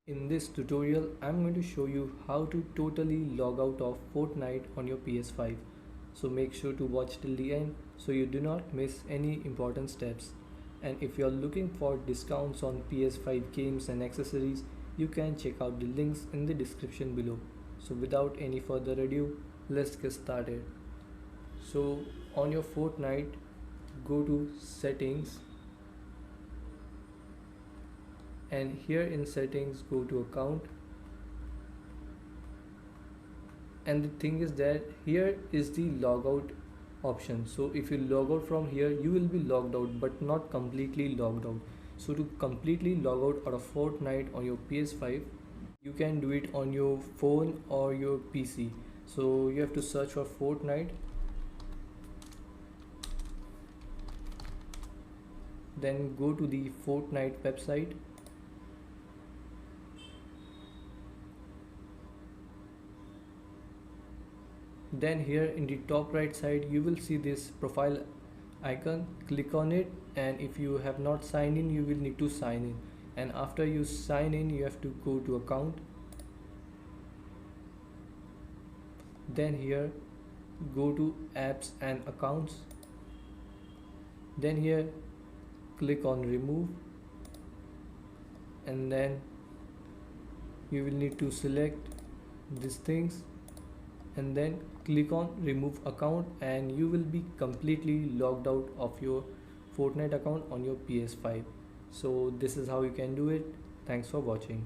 In this tutorial, I'm going to show you how to totally log out of Fortnite on your PS5. So make sure to watch till the end so you do not miss any important steps. And if you're looking for discounts on PS5 games and accessories, you can check out the links in the description below. So without any further ado, let's get started. So on your Fortnite, go to settings, and here in settings go to account, and the thing is that here is the logout option. So if you log out from here, you will be logged out but not completely logged out. So to completely log out of Fortnite on your PS5, you can do it on your phone or your PC. So you have to search for Fortnite, then go to the Fortnite website. Then here in the top right side you will see this profile icon. Click on it, and if you have not signed in, you will need to sign in, and after you sign in you have to go to account. Then here go to apps and accounts, then here click on remove, and then you will need to select these things and then click on remove account, and you will be completely logged out of your Fortnite account on your PS5. So this is how you can do it. Thanks for watching.